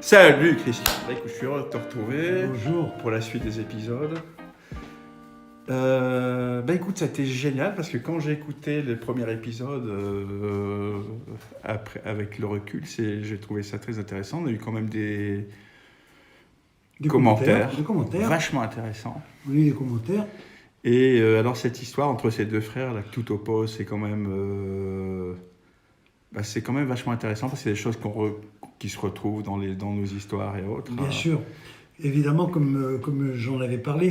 Salut Christian, je suis heureux de te retrouver. Bonjour. Pour la suite des épisodes. Écoute, ça a été génial parce que quand j'ai écouté le premier épisode, après, avec le recul, j'ai trouvé ça très intéressant. On a eu quand même des commentaires vachement intéressants. On a eu des commentaires. Et alors cette histoire entre ces deux frères, là, que tout oppose, c'est quand même vachement intéressant parce que c'est des choses qui se retrouvent dans nos histoires et autres. Bien sûr. Évidemment, comme j'en avais parlé,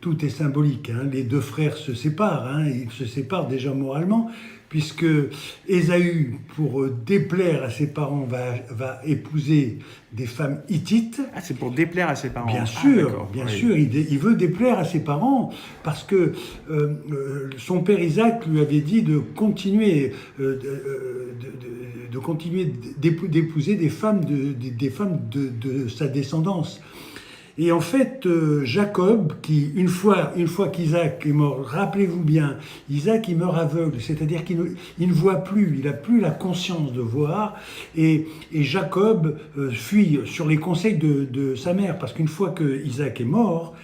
tout est symbolique. Hein. Les deux frères se séparent. Hein. Ils se séparent déjà moralement, puisque Ésaü, pour déplaire à ses parents, va épouser des femmes hittites. Ah, c'est pour déplaire à ses parents. Bien sûr, il veut déplaire à ses parents parce que son père Isaac lui avait dit de continuer d'épouser des femmes de sa descendance. Et en fait, Jacob, qui une fois qu'Isaac est mort, rappelez-vous bien, Isaac il meurt aveugle, c'est-à-dire qu'il ne voit plus, il n'a plus la conscience de voir, et Jacob fuit sur les conseils de sa mère, parce qu'une fois que Isaac est mort,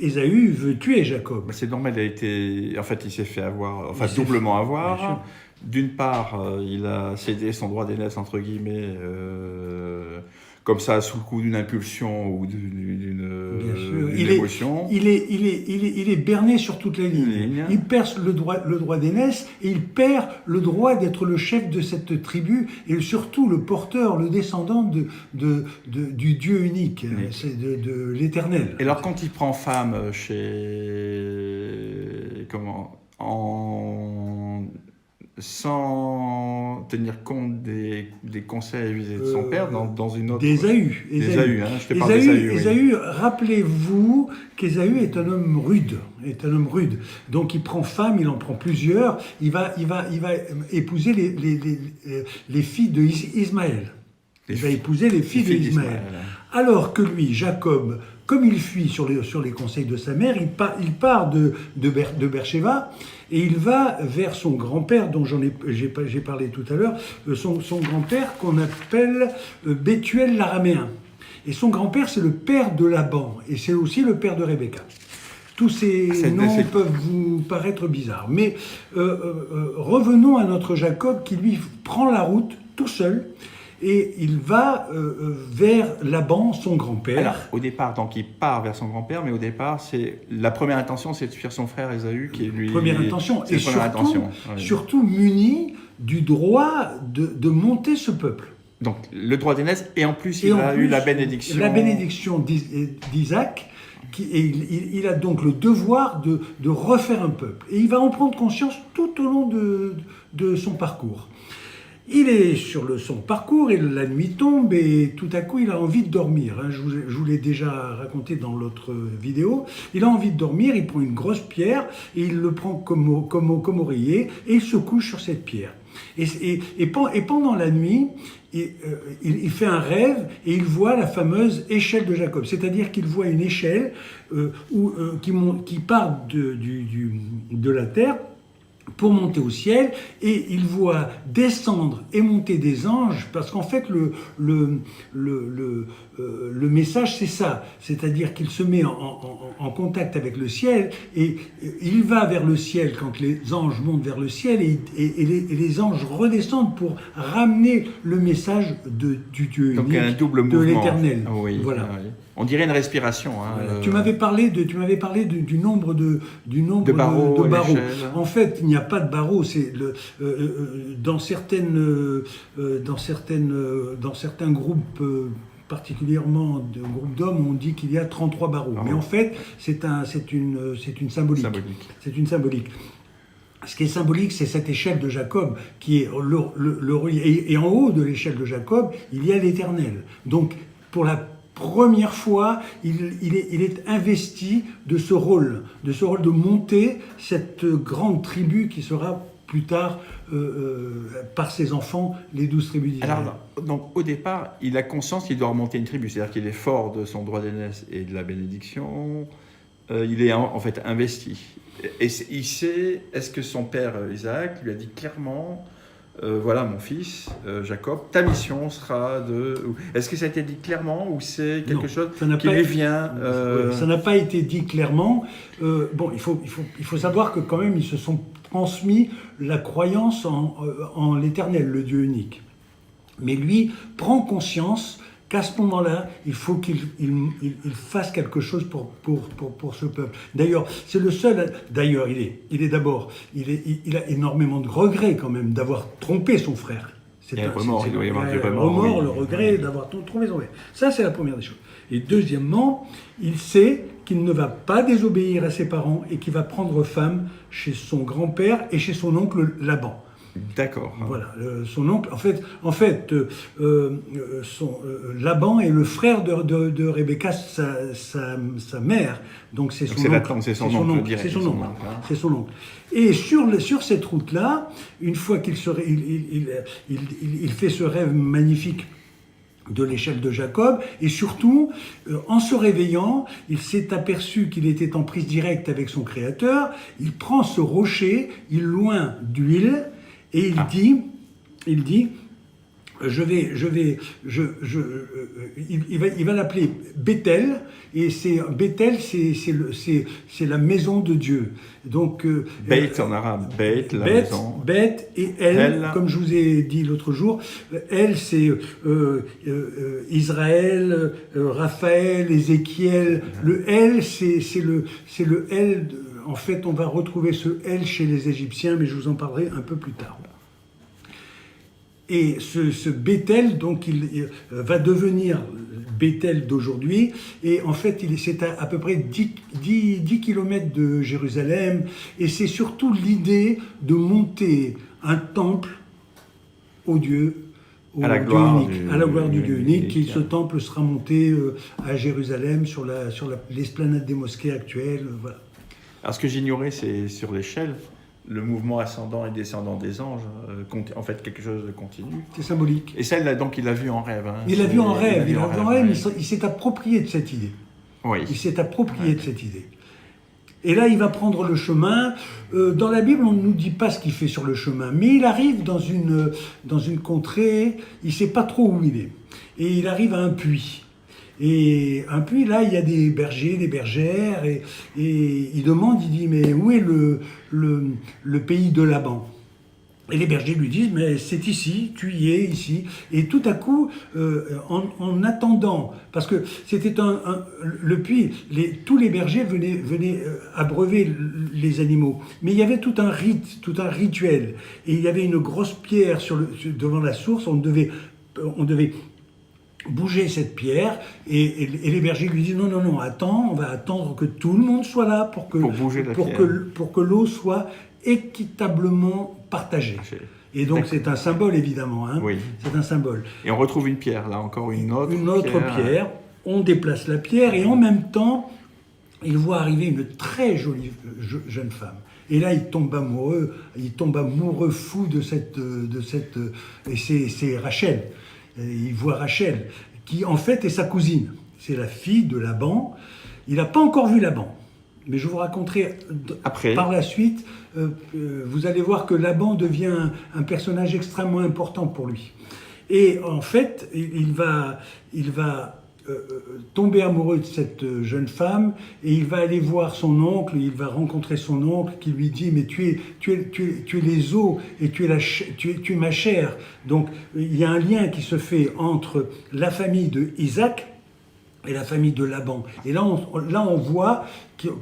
Ésaü veut tuer Jacob. C'est normal, il s'est fait avoir, doublement avoir. D'une part, il a cédé son droit d'aînesse, entre guillemets, comme ça, sous le coup d'une impulsion ou d'une émotion. Il est berné sur toute la ligne. Il perd le droit d'aînesse et il perd le droit d'être le chef de cette tribu et surtout le porteur, le descendant du Dieu unique, de l'Éternel. Et alors quand il prend femme sans tenir compte des conseils de son père dans une autre... D'Ésaü. Je te parle d'Ésaü. Ésaü, rappelez-vous qu'Ésaü est un homme rude. Donc il prend femme, il en prend plusieurs. Il va épouser les filles d'Ismaël. Il va épouser les filles d'Ismaël. Alors que lui, Jacob, comme il fuit sur les conseils de sa mère, il part de Beersheba et il va vers son grand-père, dont j'ai parlé tout à l'heure, son grand-père qu'on appelle Bethuel l'araméen. Et son grand-père, c'est le père de Laban, et c'est aussi le père de Rebecca. Tous ces noms peuvent vous paraître bizarres. Mais revenons à notre Jacob qui, lui, prend la route tout seul, et il va vers Laban, son grand-père. Alors, au départ, donc il part vers son grand-père, mais au départ, la première intention, c'est de fuir son frère Ésaü, qui est lui... Première intention, et surtout muni du droit de monter ce peuple. Donc, le droit d'aînesse, et en plus, il a eu la bénédiction... La bénédiction d'Isaac, il a donc le devoir de refaire un peuple. Et il va en prendre conscience tout au long de son parcours. Il est sur son parcours et la nuit tombe et tout à coup il a envie de dormir. Je vous l'ai déjà raconté dans l'autre vidéo. Il a envie de dormir, il prend une grosse pierre et il le prend comme oreiller et il se couche sur cette pierre. Et pendant la nuit, il fait un rêve et il voit la fameuse échelle de Jacob. C'est-à-dire qu'il voit une échelle qui part de la terre pour monter au ciel, et il voit descendre et monter des anges, parce qu'en fait le message c'est ça, c'est-à-dire qu'il se met en contact avec le ciel, et il va vers le ciel quand les anges montent vers le ciel, et les anges redescendent pour ramener le message du Dieu unique, un double de mouvement. l'Éternel. Oui, voilà. Oui. On dirait une respiration. Voilà. Tu m'avais parlé du nombre de barreaux. En fait, il n'y a pas de barreaux. C'est dans certains groupes, particulièrement de groupes d'hommes, on dit qu'il y a 33 barreaux. Mais en fait, c'est une symbolique. C'est une symbolique. Ce qui est symbolique, c'est cette échelle de Jacob qui est et en haut de l'échelle de Jacob, il y a l'Éternel. Donc, pour la première fois, il est investi de ce rôle de monter cette grande tribu qui sera plus tard, par ses enfants, les 12 tribus d'Israël. Alors, donc, au départ, il a conscience qu'il doit remonter une tribu, c'est-à-dire qu'il est fort de son droit d'aînesse et de la bénédiction. Il est en fait investi. Et il sait, est-ce que son père Isaac lui a dit clairement voilà mon fils, Jacob, ta mission sera de... Est-ce que ça a été dit clairement ou c'est quelque chose qui lui vient Ça n'a pas été dit clairement. Bon, il faut savoir que quand même, ils se sont transmis la croyance en l'Éternel, le Dieu unique. Mais lui prend conscience qu'à ce moment-là, il faut qu'il fasse quelque chose pour ce peuple. D'ailleurs, c'est le seul. D'ailleurs, il a énormément de regrets quand même d'avoir trompé son frère. Il y a le remords, il doit y avoir du remords, le regret d'avoir trompé son frère. Ça, c'est la première des choses. Et deuxièmement, il sait qu'il ne va pas désobéir à ses parents et qu'il va prendre femme chez son grand-père et chez son oncle Laban. D'accord. Voilà, son oncle. En fait, Laban est le frère de Rebecca, sa mère. Donc c'est son oncle. C'est son oncle. C'est son oncle. Et sur cette route-là, une fois qu'il fait ce rêve magnifique de l'échelle de Jacob, et surtout, en se réveillant, il s'est aperçu qu'il était en prise directe avec son Créateur. Il prend ce rocher, il loint d'huile. Et il dit, il va l'appeler Bethel, et Bethel, c'est la maison de Dieu. Donc Beth en arabe, Beth, la maison. Beth et El, comme je vous ai dit l'autre jour, El c'est Israël, Raphaël, Ézéchiel. Le El, c'est le El. En fait, on va retrouver ce El chez les Égyptiens, mais je vous en parlerai un peu plus tard. Et ce Bethel, donc, il va devenir Bethel d'aujourd'hui. Et en fait, c'est à peu près 10 kilomètres de Jérusalem. Et c'est surtout l'idée de monter un temple au Dieu, à la gloire du Dieu unique. Ce temple sera monté à Jérusalem, sur l'esplanade des mosquées actuelles. Voilà. Alors, ce que j'ignorais, c'est sur l'échelle, le mouvement ascendant et descendant des anges, en fait, quelque chose de continu. C'est symbolique. Et ça, donc, il l'a vu en rêve. Hein. Il l'a vu en rêve, mais il s'est approprié de cette idée. Oui. Il s'est approprié de cette idée. Et là, il va prendre le chemin. Dans la Bible, on ne nous dit pas ce qu'il fait sur le chemin, mais il arrive dans une contrée, il ne sait pas trop où il est. Et il arrive à un puits. Et un puits, là, il y a des bergers, des bergères, et il demande, il dit, mais où est le pays de Laban ? Et les bergers lui disent, mais c'est ici, tu y es, ici. Et tout à coup, en attendant, parce que c'était le puits, tous les bergers venaient abreuver les animaux. Mais il y avait tout un rite, tout un rituel. Et il y avait une grosse pierre devant la source, on devait bouger cette pierre, et les bergers lui disent non, attends, on va attendre que tout le monde soit là pour que l'eau soit équitablement partagée. Et donc c'est un symbole, évidemment. Hein. Oui. C'est un symbole. Et on retrouve une pierre, là encore une autre pierre. On déplace la pierre, et en même temps, il voit arriver une très jolie jeune femme. Et là, il tombe amoureux fou de cette et c'est Rachel. Il voit Rachel, qui en fait est sa cousine. C'est la fille de Laban. Il n'a pas encore vu Laban. Mais je vous raconterai par la suite. Vous allez voir que Laban devient un personnage extrêmement important pour lui. Et en fait, il va tomber amoureux de cette jeune femme, et il va aller voir son oncle, il va rencontrer son oncle qui lui dit, mais tu es les os et tu es ma chair. Donc il y a un lien qui se fait entre la famille de Isaac et la famille de Laban. Et là on voit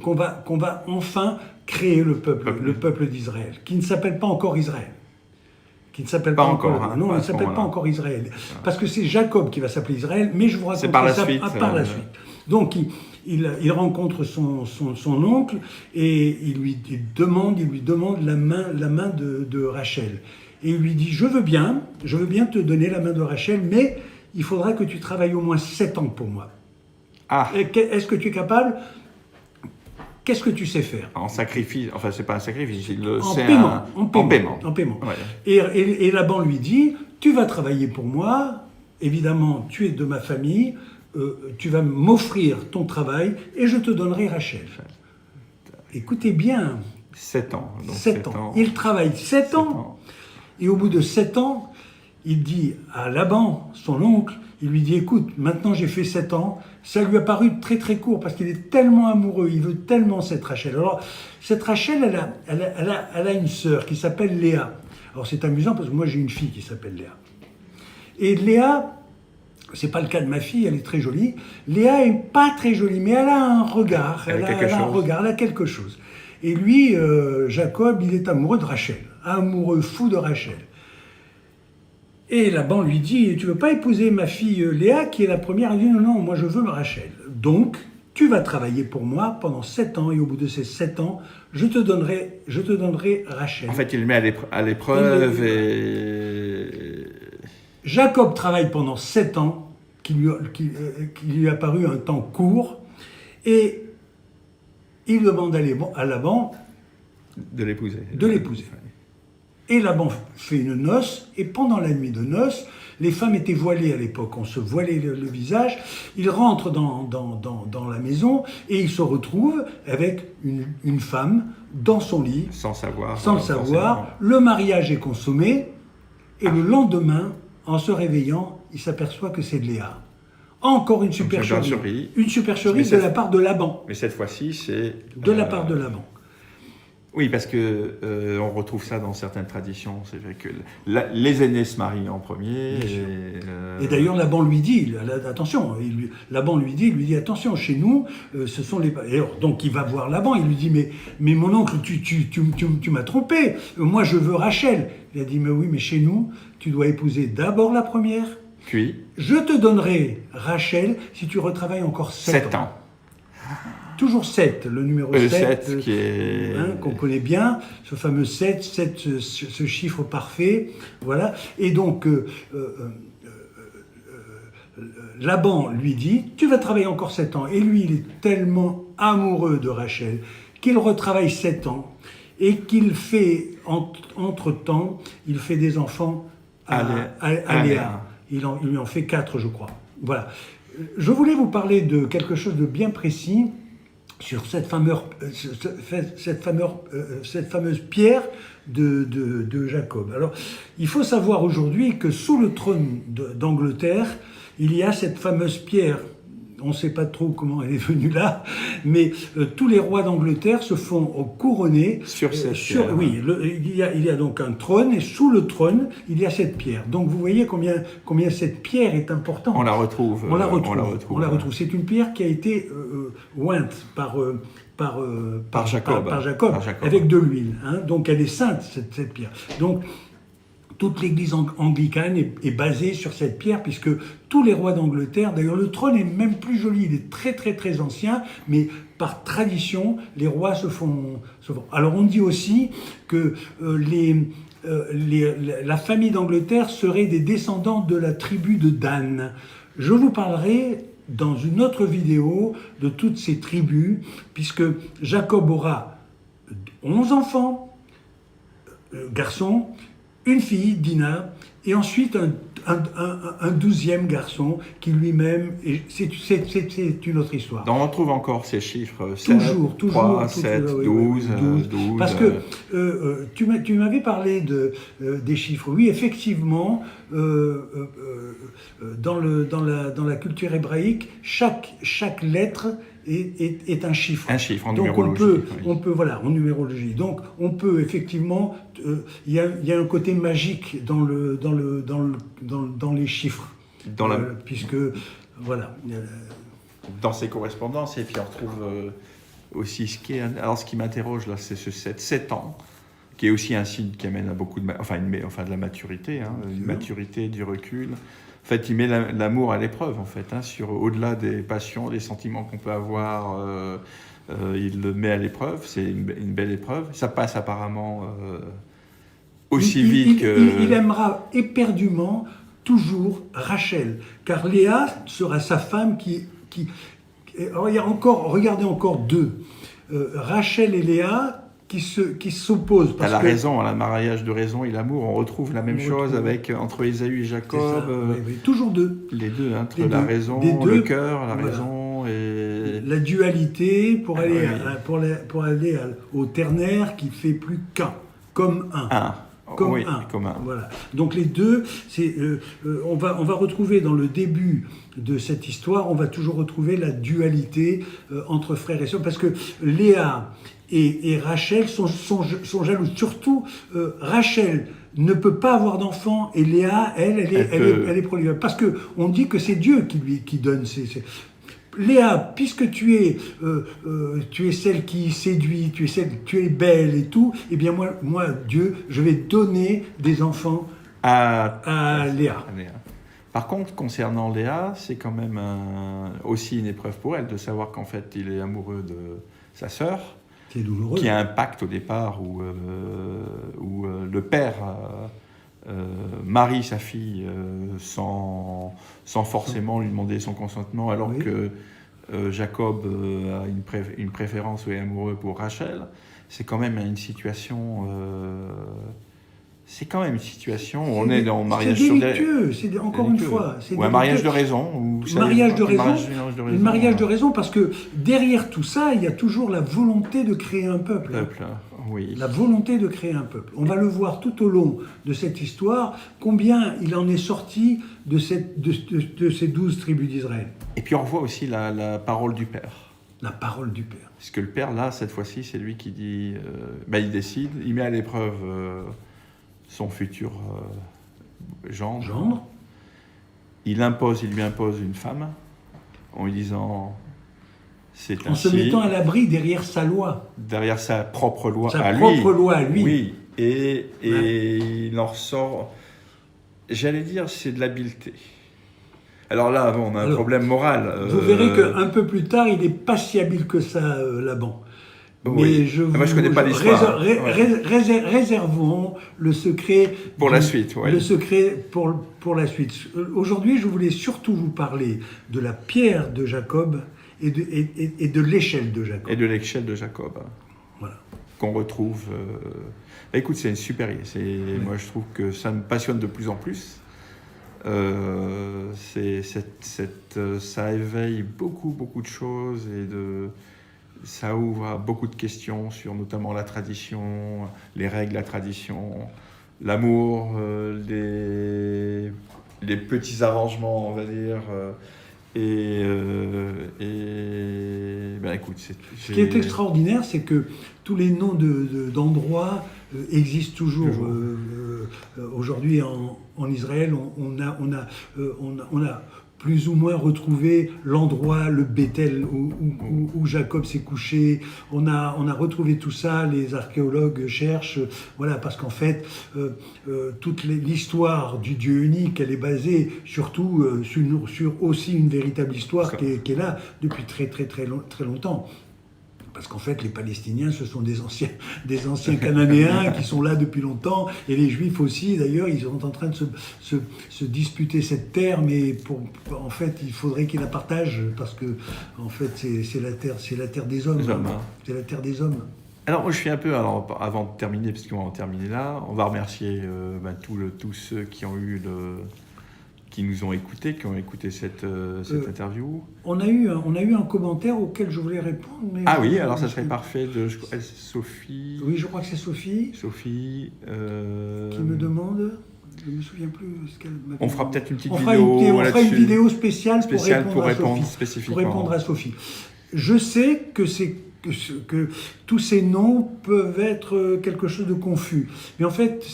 qu'on va enfin créer le peuple d'Israël, qui ne s'appelle pas encore Israël. Qui ne s'appelle pas encore. Hein, non, il ne s'appelle pas encore Israël. Parce que c'est Jacob qui va s'appeler Israël, mais je vous raconte ça par la suite. Donc il rencontre son oncle, et il lui demande la main de Rachel. Et il lui dit, je veux bien te donner la main de Rachel, mais il faudra que tu travailles au moins 7 ans pour moi. Ah. Est-ce que tu es capable ? Qu'est-ce que tu sais faire ? En sacrifice, enfin c'est pas un sacrifice, en paiement. Ouais. Et Laban lui dit, tu vas travailler pour moi, évidemment tu es de ma famille, tu vas m'offrir ton travail et je te donnerai Rachel. Écoutez bien. 7 ans. Donc 7 ans. Il travaille 7 ans. Et au bout de 7 ans, il dit à Laban, son oncle, il lui dit, écoute, maintenant j'ai fait 7 ans, ça lui a paru très très court parce qu'il est tellement amoureux, il veut tellement cette Rachel. Alors, cette Rachel, elle a une sœur qui s'appelle Léa. Alors c'est amusant parce que moi j'ai une fille qui s'appelle Léa. Et Léa, c'est pas le cas de ma fille, elle est très jolie. Léa est pas très jolie, mais elle a un regard, elle a quelque chose. Et lui, Jacob, il est amoureux de Rachel, amoureux fou de Rachel. Et Laban lui dit, tu veux pas épouser ma fille Léa, qui est la première? Il dit, non, non, moi je veux Rachel. Donc, tu vas travailler pour moi pendant 7 ans, et au bout de ces 7 ans, je te donnerai Rachel. En fait, il le met à l'épreuve et... Jacob travaille pendant 7 ans, qui lui a paru un temps court, et il demande à Laban de l'épouser. Et Laban fait une noce, et pendant la nuit de noces, les femmes étaient voilées à l'époque, on se voilait le visage. Il rentre dans la maison et il se retrouve avec une femme dans son lit. Sans le savoir. Le mariage est consommé, et le lendemain, en se réveillant, il s'aperçoit que c'est de Léa. Encore une supercherie. Une supercherie de la part de Laban. Mais cette fois-ci, c'est... De la part de Laban. Oui, parce que on retrouve ça dans certaines traditions. C'est vrai que les aînés se marient en premier. Et d'ailleurs, Laban lui dit, attention, Laban lui dit, attention, chez nous, ce sont les... Et alors, donc il va voir Laban, il lui dit, mais mon oncle, tu m'as trompé, moi je veux Rachel. Il a dit, mais oui, mais chez nous, tu dois épouser d'abord la première, puis je te donnerai Rachel si tu retravailles encore 7 ans. Toujours 7, le numéro 7, qui est... qu'on connaît bien, ce fameux 7, ce chiffre parfait, voilà. Et donc, Laban lui dit, tu vas travailler encore 7 ans. Et lui, il est tellement amoureux de Rachel qu'il retravaille 7 ans et qu'il fait, entre-temps, il fait des enfants à Léa. Il lui en fait 4, je crois. Voilà. Je voulais vous parler de quelque chose de bien précis sur cette fameuse pierre de Jacob. Alors, il faut savoir aujourd'hui que sous le trône d'Angleterre, il y a cette fameuse pierre. On ne sait pas trop comment elle est venue là, mais tous les rois d'Angleterre se font couronner sur cette pierre. Oui, il y a donc un trône, et sous le trône, il y a cette pierre. Donc vous voyez combien cette pierre est importante. On la retrouve. C'est une pierre qui a été ointe par Jacob, avec de l'huile. Hein. Donc elle est sainte, cette pierre. Donc toute l'église anglicane est basée sur cette pierre, puisque tous les rois d'Angleterre, d'ailleurs le trône est même plus joli, il est très très très ancien, mais par tradition, les rois se font... Alors on dit aussi que la famille d'Angleterre serait des descendants de la tribu de Dan. Je vous parlerai dans une autre vidéo de toutes ces tribus, puisque Jacob aura 11 enfants, garçons, une fille, Dina, et ensuite un 12e garçon qui lui-même, c'est une autre histoire. On retrouve encore ces chiffres, 7, toujours, 3, 7, 12. Parce que tu m'avais parlé des chiffres. Oui, effectivement, dans la culture hébraïque, chaque lettre est un chiffre. Un chiffre en donc numérologie. On peut, voilà, en numérologie. Donc on peut effectivement, il y a un côté magique dans les chiffres, puisque voilà. Dans ces correspondances, et puis on retrouve aussi ce qui m'interroge là, c'est ce 7 ans, qui est aussi un signe qui amène à beaucoup de la maturité, une maturité, du recul. En fait, il met l'amour à l'épreuve, en fait, au-delà des passions, des sentiments qu'on peut avoir, il le met à l'épreuve, c'est une belle épreuve. Ça passe apparemment aussi vite que... Il aimera éperdument toujours Rachel, car Léa sera sa femme qui... Alors, regardez encore deux, Rachel et Léa, qui s'opposent. T'as la raison, le mariage de raison et l'amour, on retrouve la même chose entre Ésaü et Jacob. Oui, toujours deux. Les deux, la raison, le cœur, la raison et... La dualité pour aller au ternaire qui fait plus qu'un, comme un. comme oui, un. comme un. Voilà. Donc les deux, on va retrouver dans le début de cette histoire, on va toujours retrouver la dualité entre frères et sœurs, parce que Léa et Rachel sont jalouses. Surtout, Rachel ne peut pas avoir d'enfant et Léa, elle est prolifique. Parce que on dit que c'est Dieu qui donne Léa, puisque tu es celle qui séduit, tu es belle et tout, eh bien moi, Dieu, je vais donner des enfants à Léa. Par contre, concernant Léa, c'est quand même aussi une épreuve pour elle de savoir qu'en fait, il est amoureux de sa sœur. C'est douloureux. Qui a un pacte au départ où le père marie sa fille sans forcément lui demander son consentement, alors que Jacob a une préférence ou est amoureux pour Rachel. C'est quand même une situation... où on est dans le mariage sur des... encore une fois. Ou un mariage de raison. Un mariage de raison, parce que derrière tout ça, il y a toujours la volonté de créer un peuple. Oui. La volonté de créer un peuple. On va le voir tout au long de cette histoire, combien il en est sorti de ces 12 tribus d'Israël. Et puis on voit aussi la parole du Père. La parole du Père. Parce que le Père, là, cette fois-ci, c'est lui qui dit... il décide, il met à l'épreuve... son futur gendre. Il lui impose une femme en lui disant c'est ainsi. En se mettant à l'abri derrière sa loi. Derrière sa propre loi à lui. Oui, et il en ressort, j'allais dire, c'est de l'habileté. Alors là, on a un problème moral. Vous verrez qu'un peu plus tard, il n'est pas si habile que ça, Laban. Oui. Mais moi, je connais pas l'histoire. Réservons le secret pour la suite. Le secret pour la suite. Aujourd'hui, je voulais surtout vous parler de la pierre de Jacob et de l'échelle de Jacob. Et de l'échelle de Jacob. Voilà. Qu'on retrouve. Écoute, c'est une super idée. Moi, je trouve que ça me passionne de plus en plus. Ça éveille beaucoup de choses et ça ouvre à beaucoup de questions sur notamment la tradition, les règles, la tradition, l'amour, les petits arrangements, on va dire. Écoute, ce qui est extraordinaire, c'est que tous les noms d'endroits existent toujours. Aujourd'hui en Israël, on a plus ou moins retrouvé l'endroit, le Bethel où Jacob s'est couché. On a retrouvé tout ça, les archéologues cherchent, voilà, parce qu'en fait, toute l'histoire du Dieu unique, elle est basée surtout sur aussi une véritable histoire qui est là depuis très longtemps. Parce qu'en fait, les Palestiniens, ce sont des anciens Cananéens qui sont là depuis longtemps, et les Juifs aussi, d'ailleurs, ils sont en train de se disputer cette terre, mais en fait, il faudrait qu'ils la partagent, parce que, en fait, c'est la terre des hommes. C'est la terre des hommes. Alors, moi, je suis un peu, avant de terminer, parce qu'on va en terminer là, on va remercier tous ceux qui nous ont écoutés, qui ont écouté cette interview. On a eu un commentaire auquel je voulais répondre. Mais oui, alors ça serait parfait. Sophie. Oui, je crois que c'est Sophie. Sophie. Qui me demande. Je ne me souviens plus ce qu'elle m'a dit. On fera peut-être une petite vidéo. On fera une vidéo spéciale pour répondre spécifiquement. Pour répondre à Sophie. Je sais que tous ces noms peuvent être quelque chose de confus. Mais en fait,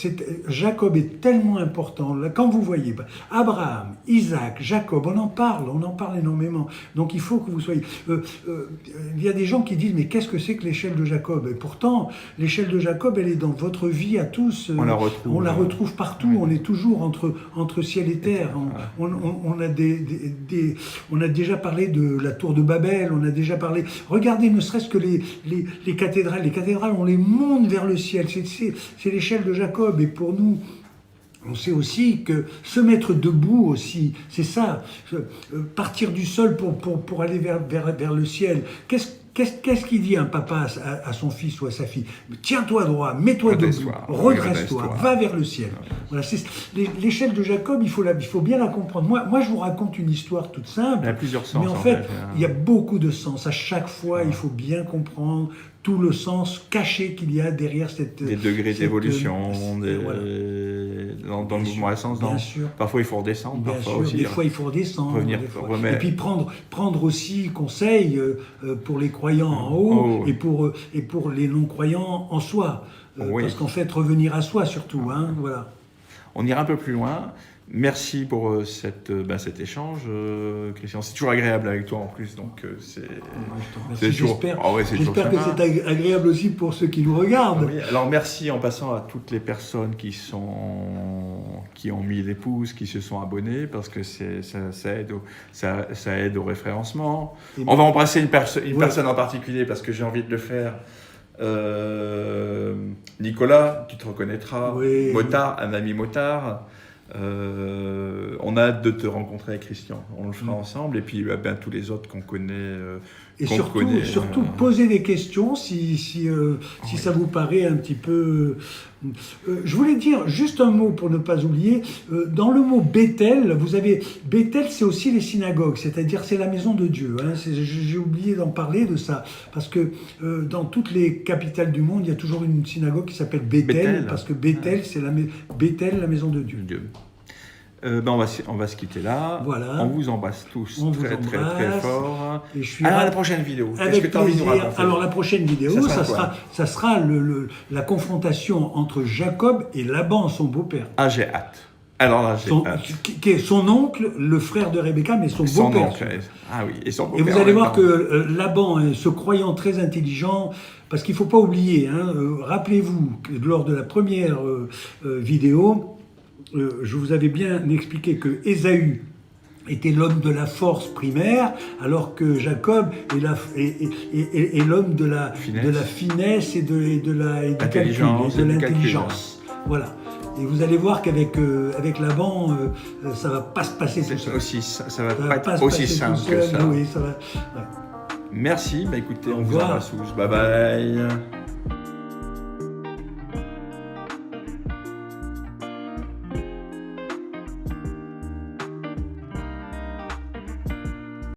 Jacob est tellement important. Là, quand vous voyez Abraham, Isaac, Jacob, on en parle énormément. Donc il faut que vous soyez... il y a des gens qui disent, mais qu'est-ce que c'est que l'échelle de Jacob? Et pourtant, l'échelle de Jacob, elle est dans votre vie à tous. On la retrouve partout. Ouais. On est toujours entre ciel et terre. On a déjà parlé de la tour de Babel. On a déjà parlé... Regardez, ne serait-ce que les cathédrales. Les cathédrales, on les monte vers le ciel. C'est l'échelle de Jacob. Et pour nous, on sait aussi que se mettre debout aussi, c'est ça. Partir du sol pour aller vers le ciel. qu'est-ce qu'il dit un papa à son fils ou à sa fille? Tiens-toi droit, mets-toi debout, redresse-toi, va vers le ciel. Ouais. Voilà, l'échelle de Jacob, il faut bien la comprendre. Moi, je vous raconte une histoire toute simple. Il y a plusieurs sens. Mais en fait, il y a beaucoup de sens. À chaque fois, il faut bien comprendre tout le sens caché qu'il y a derrière cette... Des degrés d'évolution, voilà. dans le mouvement ascendant. Parfois, il faut redescendre. Bien parfois sûr, aussi, des fois, il faut redescendre. Revenir, Et puis, prendre aussi conseil pour les croyants en haut et pour les non-croyants en soi. Parce qu'en fait, revenir à soi surtout. Hein, voilà. On ira un peu plus loin. Merci pour cet échange, Christian. C'est toujours agréable avec toi en plus, donc c'est toujours. J'espère que c'est agréable aussi pour ceux qui nous regardent. Oui, alors merci en passant à toutes les personnes qui ont mis les pouces, qui se sont abonnés, parce que ça aide au référencement. On va embrasser une personne en particulier parce que j'ai envie de le faire. Nicolas, tu te reconnaîtras. Oui. Motard, un ami motard. On a hâte de te rencontrer avec Christian. On le fera ensemble. Et puis tous les autres qu'on connaît. Et surtout poser des questions si ça vous paraît un petit peu... je voulais dire juste un mot pour ne pas oublier. Dans le mot Bethel, vous avez... Bethel, c'est aussi les synagogues, c'est-à-dire c'est la maison de Dieu. Hein. J'ai oublié d'en parler de ça, parce que dans toutes les capitales du monde, il y a toujours une synagogue qui s'appelle Bethel, parce que Bethel, c'est la maison de Dieu. On va se quitter là. Voilà. On vous embrasse tous très fort. Et je suis à la prochaine vidéo. Avec plaisir. Alors la prochaine vidéo, ça sera la confrontation entre Jacob et Laban, son beau-père. Ah, j'ai hâte. Alors là, j'ai hâte. Qui est son oncle, le frère de Rebecca, mais son beau-père. Ah oui, et son beau-père. Et vous allez voir que Laban, se croyant très intelligent, parce qu'il ne faut pas oublier, rappelez-vous que lors de la première vidéo, je vous avais bien expliqué que Ésaü était l'homme de la force primaire, alors que Jacob est l'homme de la finesse et de l'intelligence. Voilà. Et vous allez voir qu'avec Laban, ça ne va pas se passer tout seul. Ça va pas être aussi simple que ça. Oui, ça va. Ouais. Merci. Écoutez, on vous embrasse tous. Bye bye.